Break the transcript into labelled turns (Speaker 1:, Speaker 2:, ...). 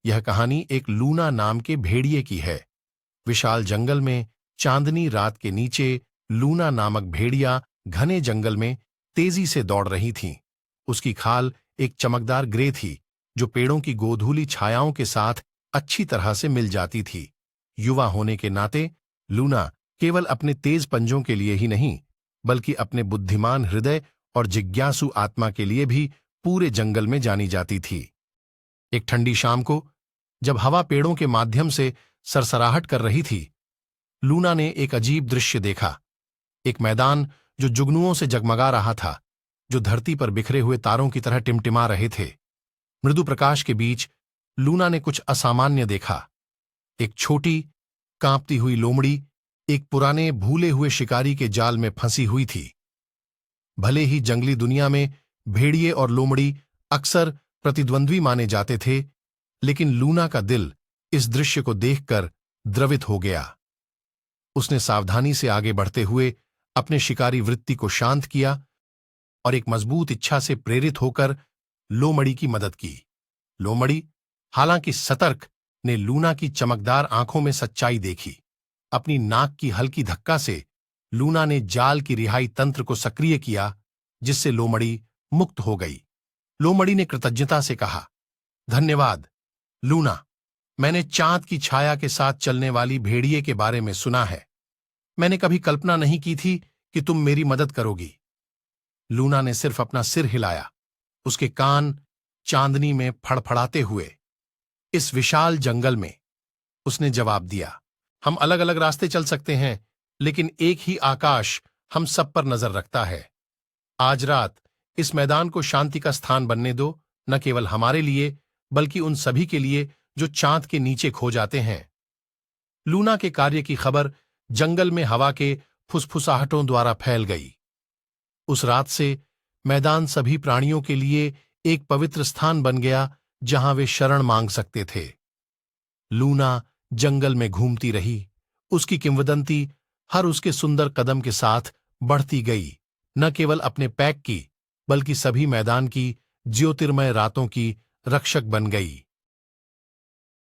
Speaker 1: यह कहानी एक लूना नाम के भेड़िए की है। विशाल जंगल में चांदनी रात के नीचे लूना नामक भेड़िया घने जंगल में तेजी से दौड़ रही थी। उसकी खाल एक चमकदार ग्रे थी जो पेड़ों की गोधूली छायाओं के साथ अच्छी तरह से मिल जाती थी। युवा होने के नाते लूना केवल अपने तेज पंजों के लिए ही नहीं बल्कि अपने बुद्धिमान हृदय और जिज्ञासु आत्मा के लिए भी पूरे जंगल में जानी जाती थी। एक ठंडी शाम को जब हवा पेड़ों के माध्यम से सरसराहट कर रही थी, लूना ने एक अजीब दृश्य देखा। एक मैदान जो जुगनुओं से जगमगा रहा था, जो धरती पर बिखरे हुए तारों की तरह टिमटिमा रहे थे। मृदु प्रकाश के बीच लूना ने कुछ असामान्य देखा। एक छोटी कांपती हुई लोमड़ी एक पुराने भूले हुए शिकारी के जाल में फंसी हुई थी। भले ही जंगली दुनिया में भेड़िए और लोमड़ी अक्सर प्रतिद्वंद्वी माने जाते थे, लेकिन लूना का दिल इस दृश्य को देखकर द्रवित हो गया। उसने सावधानी से आगे बढ़ते हुए अपने शिकारी वृत्ति को शांत किया और एक मजबूत इच्छा से प्रेरित होकर लोमड़ी की मदद की। लोमड़ी, हालांकि सतर्क, ने लूना की चमकदार आंखों में सच्चाई देखी। अपनी नाक की हल्की धक्का से लूना ने जाल की रिहाई तंत्र को सक्रिय किया, जिससे लोमड़ी मुक्त हो गई। लोमड़ी ने कृतज्ञता से कहा, धन्यवाद लूना, मैंने चांद की छाया के साथ चलने वाली भेड़िए के बारे में सुना है। मैंने कभी कल्पना नहीं की थी कि तुम मेरी मदद करोगी। लूना ने सिर्फ अपना सिर हिलाया। उसके कान चांदनी में फड़फड़ाते हुए इस विशाल जंगल में उसने जवाब दिया, हम अलग अलग रास्ते चल सकते हैं, लेकिन एक ही आकाश हम सब पर नजर रखता है। आज रात इस मैदान को शांति का स्थान बनने दो, न केवल हमारे लिए बल्कि उन सभी के लिए जो चांद के नीचे खो जाते हैं। लूना के कार्य की खबर जंगल में हवा के फुसफुसाहटों द्वारा फैल गई। उस रात से मैदान सभी प्राणियों के लिए एक पवित्र स्थान बन गया जहां वे शरण मांग सकते थे। लूना जंगल में घूमती रही। उसकी किंवदंती हर उसके सुंदर कदम के साथ बढ़ती गई, न केवल अपने पैक की बल्कि सभी मैदान की ज्योतिर्मय रातों की रक्षक बन गई।